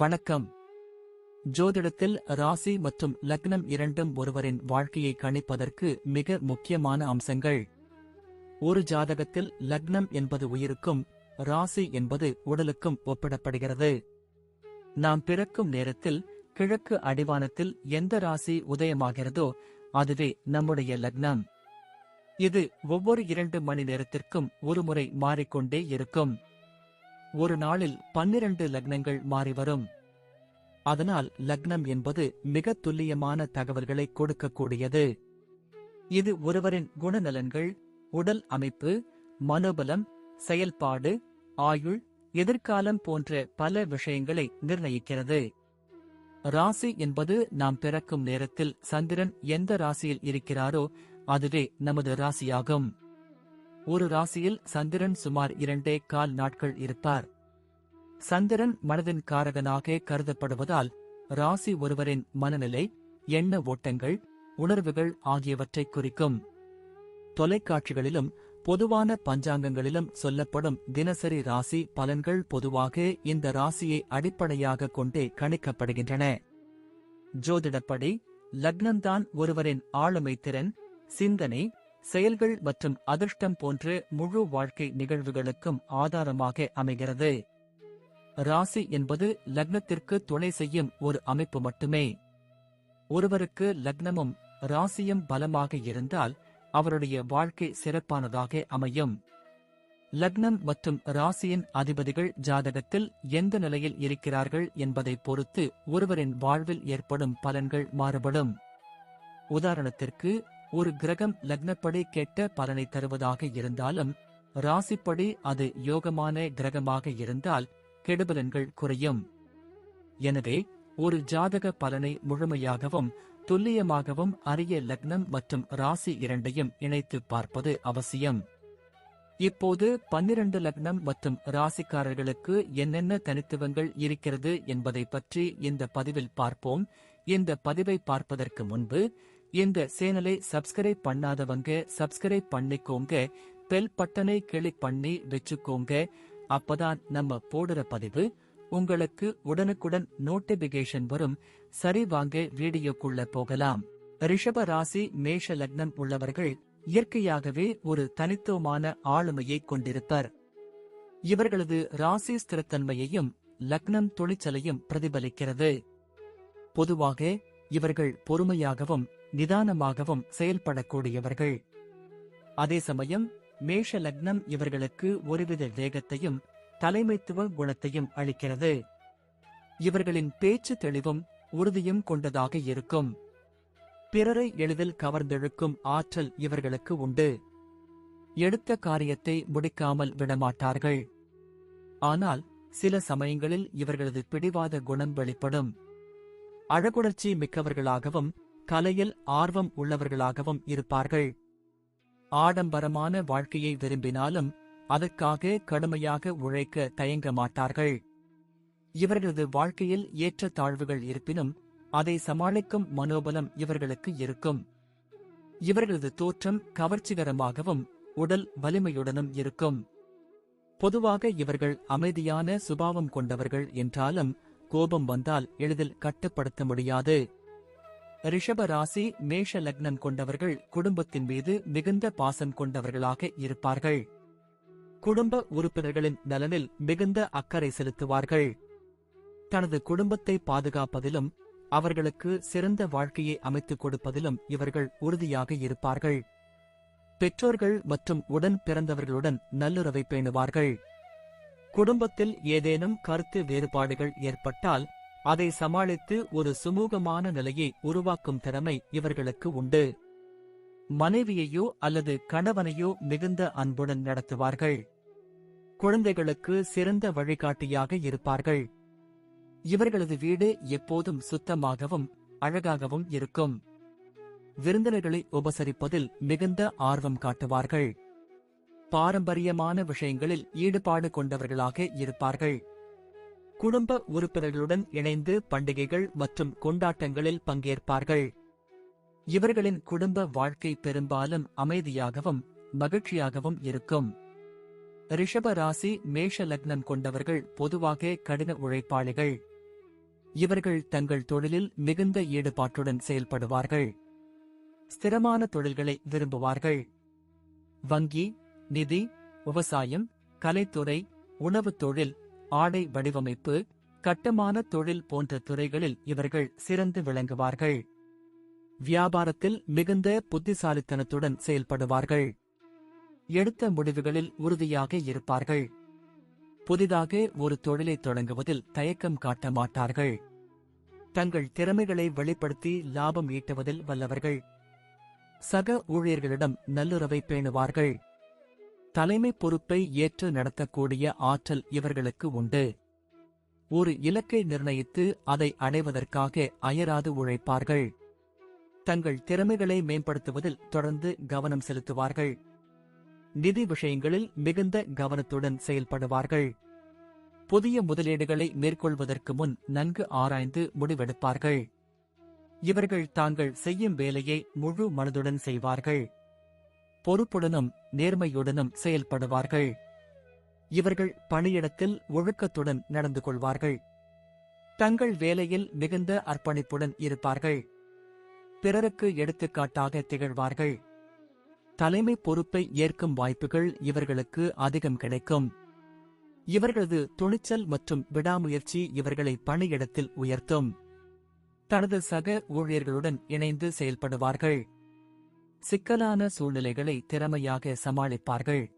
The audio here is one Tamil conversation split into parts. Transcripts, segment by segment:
வணக்கம். ஜோதிடத்தில் ராசி மற்றும் லக்னம் இரண்டும் ஒருவரின் வாழ்க்கையை கணிப்பதற்கு மிக முக்கியமான அம்சங்கள். ஒரு ஜாதகத்தில் லக்னம் என்பது உயிருக்கும், ராசி என்பது உடலுக்கும் ஒப்பிடப்படுகிறது. நாம் பிறக்கும் நேரத்தில் கிழக்கு அடிவானத்தில் எந்த ராசி உதயமாகிறதோ அதுவே நம்முடைய லக்னம். இது ஒவ்வொரு 2 மணி நேரத்திற்கும் ஒருமுறை மாறிக்கொண்டே இருக்கும். ஒரு நாளில் 12 லக்னங்கள் மாறிவரும். அதனால் லக்னம் என்பது மிக துல்லியமான தகவல்களை கொடுக்கக்கூடியது. இது ஒருவரின் குணநலன்கள், உடல் அமைப்பு, மனோபலம், செயல்பாடு, ஆயுள், எதிர்காலம் போன்ற பல விஷயங்களை நிர்ணயிக்கிறது. ராசி என்பது நாம் பிறக்கும் நேரத்தில் சந்திரன் எந்த ராசியில் இருக்கிறாரோ அதுவே நமது ராசியாகும். ஒரு ராசியில் சந்திரன் சுமார் 2.25 நாட்கள் இருப்பார். சந்திரன் மனதின் காரகனாக கருதப்படுவதால் ராசி ஒருவரின் மனநிலை, எண்ண ஓட்டங்கள், உணர்வுகள் ஆகியவற்றை குறிக்கும். தொலைக்காட்சிகளிலும் பொதுவான பஞ்சாங்கங்களிலும் சொல்லப்படும் தினசரி ராசி பலன்கள் பொதுவாக இந்த ராசியை அடிப்படையாக கொண்டே கணிக்கப்படுகின்றன. ஜோதிடப்படி லக்னம்தான் ஒருவரின் ஆளுமை திறன், சிந்தனை, செயல்கள் மற்றும் அதிர்ஷ்டம் போன்ற முழு வாழ்க்கை நிகழ்வுகளுக்கும் ஆதாரமாக அமைகிறது. ராசி என்பது லக்னத்திற்கு துணை செய்யும் ஒரு அமைப்பு மட்டுமே. ஒருவருக்கு லக்னமும் ராசியும் பலமாக இருந்தால் அவருடைய வாழ்க்கை சிறப்பானதாக அமையும். லக்னம் மற்றும் ராசியின் அதிபதிகள் ஜாதகத்தில் எந்த நிலையில் இருக்கிறார்கள் என்பதை பொறுத்து ஒருவரின் வாழ்வில் ஏற்படும் பலன்கள் மாறுபடும். உதாரணத்திற்கு, ஒரு கிரகம் லக்னப்படி கெட்ட பலனை தருவதாக இருந்தாலும் ராசிப்படி அது யோகமான கிரகமாக இருந்தால் கெடுபலன்கள் குறையும். எனவே ஒரு ஜாதக பலனை முழுமையாகவும் துல்லியமாகவும் அறிய லக்னம் மற்றும் ராசி இரண்டையும் இணைத்து பார்ப்பது அவசியம். இப்போது 12 லக்னம் மற்றும் ராசிக்காரர்களுக்கு என்னென்ன தனித்துவங்கள் இருக்கிறது என்பதை பற்றி இந்த பதிவில் பார்ப்போம். இந்த பதிவை பார்ப்பதற்கு முன்பு இந்த சேனலை சப்ஸ்கிரைப் பண்ணாதவங்க சப்ஸ்கிரைப் பண்ணிக்கோங்க, பெல் பட்டனை கிளிக் பண்ணி வச்சுக்கோங்க. அப்பதான் நம்ம போடுற பதிவு உங்களுக்கு உடனுக்குடன் நோட்டிபிகேஷன் வரும். சரி, வாங்க வீடியோக்குள்ள போகலாம். ரிஷப ராசி மேஷ லக்னம் உள்ளவர்கள் இயற்கையாகவே ஒரு தனித்துவமான ஆளுமையை கொண்டிருப்பர். இவர்களது ராசி ஸ்திரத்தன்மையையும் லக்னம் துணிச்சலையும் பிரதிபலிக்கிறது. பொதுவாக இவர்கள் பொறுமையாகவும் நிதானமாகவும் செயல்படக்கூடியவர்கள். அதே சமயம் மேஷ லக்னம் இவர்களுக்கு ஒருவித வேகத்தையும் தலைமைத்துவ குணத்தையும் அளிக்கிறது. இவர்களின் பேச்சு தெளிவும் உறுதியும் கொண்டதாக இருக்கும். பிறரை எளிதில் கவர்ந்தெழுக்கும் ஆற்றல் இவர்களுக்கு உண்டு. எடுத்த காரியத்தை முடிக்காமல் விடமாட்டார்கள். ஆனால் சில சமயங்களில் இவர்களது பிடிவாத குணம் வெளிப்படும். அழகுணர்ச்சி மிக்கவர்களாகவும் கலையில் ஆர்வம் உள்ளவர்களாகவும் இருப்பார்கள். ஆடம்பரமான வாழ்க்கையை விரும்பினாலும் அதற்காக கடுமையாக உழைக்க தயங்க மாட்டார்கள். இவர்களது வாழ்க்கையில் ஏற்ற தாழ்வுகள் இருப்பினும் அதை சமாளிக்கும் மனோபலம் இவர்களுக்கு இருக்கும். இவர்களது தோற்றம் கவர்ச்சிகரமாகவும் உடல் வலிமையுடனும் இருக்கும். பொதுவாக இவர்கள் அமைதியான சுபாவம் கொண்டவர்கள் என்றாலும் கோபம் வந்தால் எளிதில் கட்டுப்படுத்த முடியாது. ரிஷப ராசி மேஷ லக்னம் கொண்டவர்கள் குடும்பத்தின் மீது மிகுந்த பாசம் கொண்டவர்களாக இருப்பார்கள். குடும்ப உறுப்பினர்களின் நலனில் மிகுந்த அக்கறை செலுத்துவார்கள். தனது குடும்பத்தை பாதுகாப்பதிலும் அவர்களுக்கு சிறந்த வாழ்க்கையை அமைத்துக் கொடுப்பதிலும் இவர்கள் உறுதியாக இருப்பார்கள். பெற்றோர்கள் மற்றும் உடன் பிறந்தவர்களுடன் நல்லுறவை பேணுவார்கள். குடும்பத்தில் ஏதேனும் கருத்து வேறுபாடுகள் ஏற்பட்டால் அதை சமாளித்து ஒரு சுமூகமான நிலையை உருவாக்கும் திறமை இவர்களுக்கு உண்டு. மனைவியையோ அல்லது கணவனையோ மிகுந்த அன்புடன் நடத்துவார்கள். குழந்தைகளுக்கு சிறந்த வழிகாட்டியாக இருப்பார்கள். இவர்களது வீடு எப்போதும் சுத்தமாகவும் அழகாகவும் இருக்கும். விருந்தினர்களை உபசரிப்பதில் மிகுந்த ஆர்வம் காட்டுவார்கள். பாரம்பரியமான விஷயங்களில் ஈடுபாடு கொண்டவர்களாக இருப்பார்கள். குடும்ப உறுப்பினர்களுடன் இணைந்து பண்டிகைகள் மற்றும் கொண்டாட்டங்களில் பங்கேற்பார்கள். இவர்களின் குடும்ப வாழ்க்கை பெரும்பாலும் அமைதியாகவும் மகிழ்ச்சியாகவும் இருக்கும். ரிஷப ராசி மேஷ லக்னம் கொண்டவர்கள் பொதுவாக கடின உழைப்பாளிகள். இவர்கள் தங்கள் தொழிலில் மிகுந்த ஈடுபாட்டுடன் செயல்படுவார்கள். ஸ்திரமான தொழில்களை விரும்புவார்கள். வங்கி, நிதி, விவசாயம், கலைத்துறை, உணவுத் தொழில், ஆடை வடிவமைப்பு, கட்டுமான தொழில் போன்ற துறைகளில் இவர்கள் சிறந்து விளங்குவார்கள். வியாபாரத்தில் மிகுந்த புத்திசாலித்தனத்துடன் செயல்படுவார்கள். எடுத்த முடிவுகளில் உறுதியாக இருப்பார்கள். புதிதாக ஒரு தொழிலை தொடங்குவதில் தயக்கம் காட்ட மாட்டார்கள். தங்கள் திறமைகளை வெளிப்படுத்தி லாபம் ஈட்டுவதில் வல்லவர்கள். சக ஊழியர்களிடம் நல்லுறவை பேணுவார்கள். தலைமை பொறுப்பை ஏற்று நடத்தக்கூடிய ஆற்றல் இவர்களுக்கு உண்டு. ஒரு இலக்கை நிர்ணயித்து அதை அடைவதற்காக அயராது உழைப்பார்கள். தங்கள் திறமைகளை மேம்படுத்துவதில் தொடர்ந்து கவனம் செலுத்துவார்கள். நிதி விஷயங்களில் மிகுந்த கவனத்துடன் செயல்படுவார்கள். புதிய முதலீடுகளை மேற்கொள்வதற்கு முன் நன்கு ஆராய்ந்து முடிவெடுப்பார்கள். இவர்கள் தாங்கள் செய்யும் வேலையை முழு மனதுடன் செய்வார்கள். பொறுப்புடனும் நேர்மையுடனும் செயல்படுவார்கள். இவர்கள் பணியிடத்தில் ஒழுக்கத்துடன் நடந்து கொள்வார்கள். தங்கள் வேலையில் மிகுந்த அர்ப்பணிப்புடன் இருப்பார்கள். பிறருக்கு எடுத்துக்காட்டாக திகழ்வார்கள். தலைமை பொறுப்பை ஏற்கும் வாய்ப்புகள் இவர்களுக்கு அதிகம் கிடைக்கும். இவர்களது துணிச்சல் மற்றும் விடாமுயற்சி இவர்களை பணியிடத்தில் உயர்த்தும். தனது சக ஊழியர்களுடன் இணைந்து செயல்படுவார்கள். சிக்கலான சூழ்நிலைகளை திறமையாக சமாளிப்பார்கள்.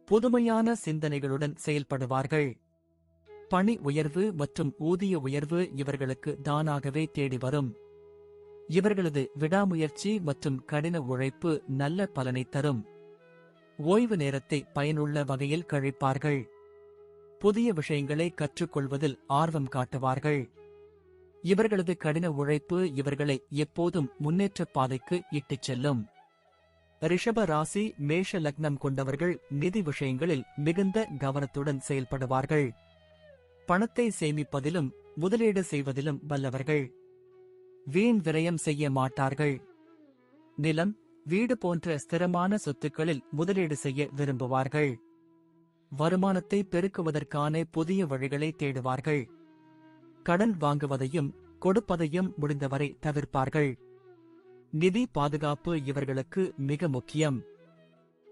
புதுமையான சிந்தனைகளுடன் செயல்படுவார்கள். பணி உயர்வு மற்றும் ஊதிய உயர்வு இவர்களுக்கு தானாகவே தேடி வரும். இவர்களது விடாமுயற்சி மற்றும் கடின உழைப்பு நல்ல பலனை தரும். ஓய்வு நேரத்தை பயனுள்ள வகையில் கழிப்பார்கள். புதிய விஷயங்களை கற்றுக்கொள்வதில் ஆர்வம் காட்டுவார்கள். இவர்களது கடின உழைப்பு இவர்களை எப்போதும் முன்னேற்றப் பாதைக்கு இட்டுச் செல்லும். ரிஷப ராசி மேஷ லக்னம் கொண்டவர்கள் நிதி விஷயங்களில் மிகுந்த கவனத்துடன் செயல்படுவார்கள். பணத்தை சேமிப்பதிலும் முதலீடு செய்வதிலும் வல்லவர்கள். வீண் விரயம் செய்ய மாட்டார்கள். நிலம், வீடு போன்ற ஸ்திரமான சொத்துக்களில் முதலீடு செய்ய விரும்புவார்கள். வருமானத்தை பெருக்குவதற்கான புதிய வழிகளை தேடுவார்கள். கடன் வாங்குவதையும் கொடுப்பதையும் முடிந்தவரை தவிர்ப்பார்கள். நிதி பாதுகாப்பு இவர்களுக்கு மிக முக்கியம்.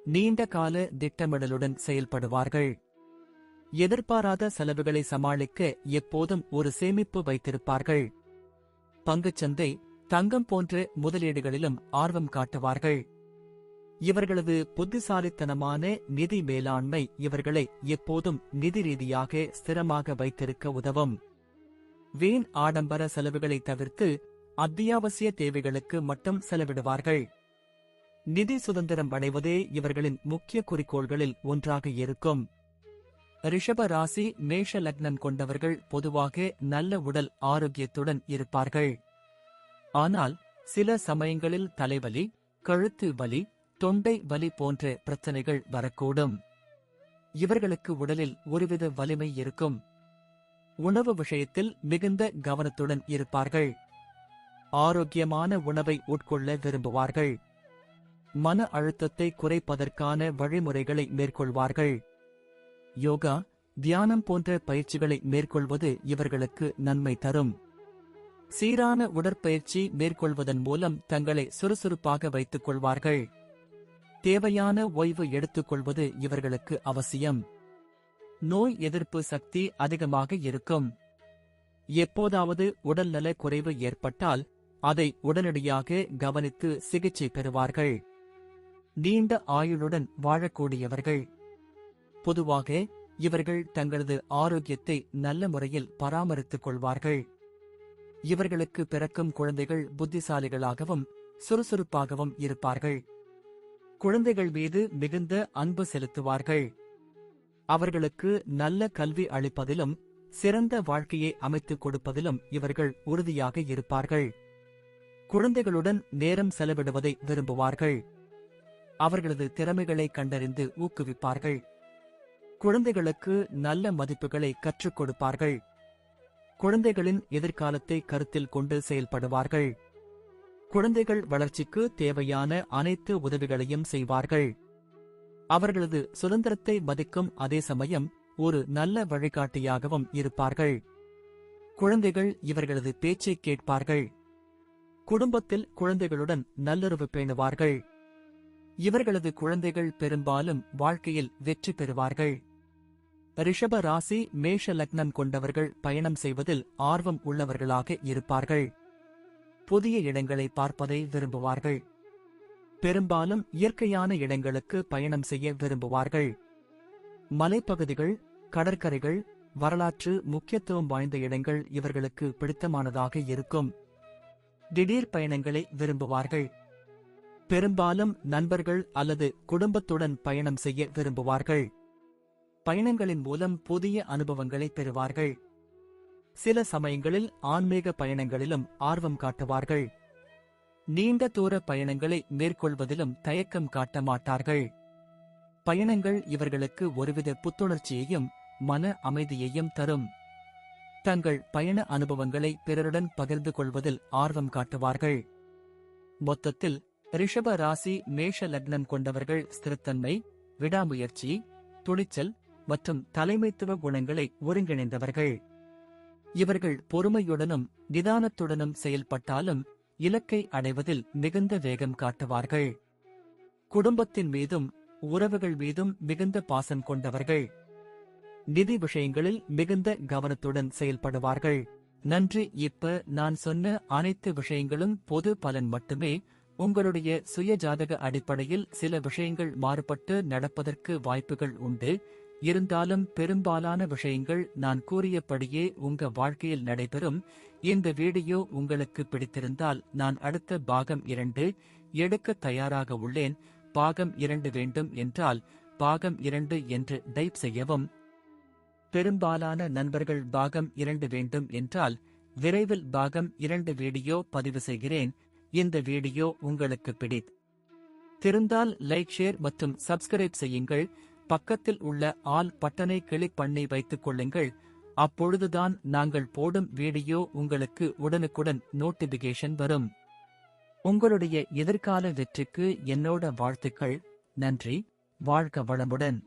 நீண்ட கால திட்டமிடலுடன் செயல்படுவார்கள். எதிர்பாராத செலவுகளை சமாளிக்க எப்போதும் ஒரு சேமிப்பு வைத்திருப்பார்கள். பங்குச்சந்தை, தங்கம் போன்ற முதலீடுகளிலும் ஆர்வம் காட்டுவார்கள். இவர்களது புத்திசாலித்தனமான நிதி மேலாண்மை இவர்களை எப்போதும் நிதி ரீதியாக ஸ்திரமாக வைத்திருக்க உதவும். வீண் ஆடம்பர செலவுகளை தவிர்த்து அத்தியாவசிய தேவைகளுக்கு மட்டும் செலவிடுவார்கள். நிதி சுதந்திரம் அடைவதே இவர்களின் முக்கிய குறிக்கோள்களில் ஒன்றாக இருக்கும். ரிஷப ராசி மேஷ லக்னம் கொண்டவர்கள் பொதுவாக நல்ல உடல் ஆரோக்கியத்துடன் இருப்பார்கள். ஆனால் சில சமயங்களில் தலைவலி, கழுத்து வலி, தொண்டை வலி போன்ற பிரச்சனைகள் வரக்கூடும். இவர்களுக்கு உடலில் ஒருவித வலிமை இருக்கும். உணவு விஷயத்தில் மிகுந்த கவனத்துடன் இருப்பார்கள். ஆரோக்கியமான உணவை உட்கொள்ள விரும்புவார்கள். மன அழுத்தத்தை குறைப்பதற்கான வழிமுறைகளை மேற்கொள்வார்கள். யோகா, தியானம் போன்ற பயிற்சிகளை மேற்கொள்வது இவர்களுக்கு நன்மை தரும். சீரான உடற்பயிற்சி மேற்கொள்வதன் மூலம் தங்களை சுறுசுறுப்பாக வைத்துக் கொள்வார்கள். தேவையான ஓய்வு எடுத்துக்கொள்வது இவர்களுக்கு அவசியம். நோய் எதிர்ப்பு சக்தி அதிகமாக இருக்கும். எப்போதாவது உடல்நல குறைவு ஏற்பட்டால் அதை உடனடியாக கவனித்து சிகிச்சை பெறுவார்கள். நீண்ட ஆயுளுடன் வாழக்கூடியவர்கள். பொதுவாக இவர்கள் தங்களது ஆரோக்கியத்தை நல்ல முறையில் பராமரித்துக் கொள்வார்கள். இவர்களுக்கு பிறக்கும் குழந்தைகள் புத்திசாலிகளாகவும் சுறுசுறுப்பாகவும் இருப்பார்கள். குழந்தைகள் மீது மிகுந்த அன்பு செலுத்துவார்கள். அவர்களுக்கு நல்ல கல்வி அளிப்பதிலும் சிறந்த வாழ்க்கையை அமைத்துக் கொடுப்பதிலும் இவர்கள் உறுதியாக இருப்பார்கள். குழந்தைகளுடன் நேரம் செலவிடுவதை விரும்புவார்கள். அவர்களது திறமைகளை கண்டறிந்து ஊக்குவிப்பார்கள். குழந்தைகளுக்கு நல்ல மதிப்புகளை கற்றுக் கொடுப்பார்கள். குழந்தைகளின் எதிர்காலத்தை கருத்தில் கொண்டு செயல்படுவார்கள். குழந்தைகள் வளர்ச்சிக்கு தேவையான அனைத்து உதவிகளையும் செய்வார்கள். அவர்களது சுதந்திரத்தை மதிக்கும் அதே சமயம் ஒரு நல்ல வழிகாட்டியாகவும் இருப்பார்கள். குழந்தைகள் இவர்களது பேச்சைக் கேட்பார்கள். குடும்பத்தில் குழந்தைகளுடன் நல்லுறவு பேணுவார்கள். இவர்களது குழந்தைகள் பெரும்பாலும் வாழ்க்கையில் வெற்றி பெறுவார்கள். ரிஷப ராசி மேஷ லக்னம் கொண்டவர்கள் பயணம் செய்வதில் ஆர்வம் உள்ளவர்களாக இருப்பார்கள். புதிய இடங்களை பார்ப்பதை விரும்புவார்கள். பெரும்பாலும் இயற்கையான இடங்களுக்கு பயணம் செய்ய விரும்புவார்கள். மலைப்பகுதிகள், கடற்கரைகள், வரலாற்று முக்கியத்துவம் வாய்ந்த இடங்கள் இவர்களுக்கு பிடித்தமானதாக இருக்கும். திடீர் பயணங்களை விரும்புவார்கள். பெரும்பாலும் நண்பர்கள் அல்லது குடும்பத்துடன் பயணம் செய்ய விரும்புவார்கள். பயணங்களின் மூலம் புதிய அனுபவங்களை பெறுவார்கள். சில சமயங்களில் ஆன்மீக பயணங்களிலும் ஆர்வம் காட்டுவார்கள். நீண்ட தூர பயணங்களை மேற்கொள்வதிலும் தயக்கம் காட்ட மாட்டார்கள். பயணங்கள் இவர்களுக்கு ஒருவித புத்துணர்ச்சியையும் மன அமைதியையும் தரும். தங்கள் பயண அனுபவங்களை பிறருடன் பகிர்ந்து கொள்வதில் ஆர்வம் காட்டுவார்கள். மொத்தத்தில் ரிஷப ராசி மேஷ லக்னம் கொண்டவர்கள் ஸ்திரத்தன்மை, விடாமுயற்சி, துணிச்சல் மற்றும் தலைமைத்துவ குணங்களை ஒருங்கிணைந்தவர்கள். இவர்கள் பொறுமையுடனும் நிதானத்துடனும் செயல்பட்டாலும் இலக்கை அடைவதில் மிகுந்த வேகம் காட்டுவார்கள். குடும்பத்தின் மீதும் உறவுகள் மீதும் மிகுந்த பாசம் கொண்டவர்கள். நிதி விஷயங்களில் மிகுந்த கவனத்துடன் செயல்படுவார்கள். நன்றி. இப்ப நான் சொன்ன அனைத்து விஷயங்களும் பொது பலன் மட்டுமே. உங்களுடைய சுய ஜாதக அடிப்படையில் சில விஷயங்கள் மாறுபட்டு நடப்பதற்கு வாய்ப்புகள் உண்டு. இருந்தாலும் பெரும்பாலான விஷயங்கள் நான் கூறியபடியே உங்க வாழ்க்கையில் நடைபெறும். இந்த வீடியோ உங்களுக்கு பிடித்திருந்தால் நான் அடுத்த பாகம் 2 எடுக்க தயாராக உள்ளேன். பாகம் 2 வேண்டும் என்றால் பாகம் 2 என்று டைப் செய்யவும். பெரும்பாலான நண்பர்கள் பாகம் 2 வேண்டும் என்றால் விரைவில் பாகம் 2 வீடியோ பதிவு செய்கிறேன். இந்த வீடியோ உங்களுக்கு பிடித்திருந்தால் லைக், ஷேர் மற்றும் சப்ஸ்கிரைப் செய்யுங்கள். பக்கத்தில் உள்ள ஆல் பட்டனை கிளிக் பண்ணி வைத்துக் கொள்ளுங்கள். அப்பொழுதுதான் நாங்கள் போடும் வீடியோ உங்களுக்கு உடனுக்குடன் நோட்டிபிகேஷன் வரும். உங்களுடைய எதிர்கால வெற்றிக்கு என்னோட வாழ்த்துக்கள். நன்றி. வாழ்க வளமுடன்.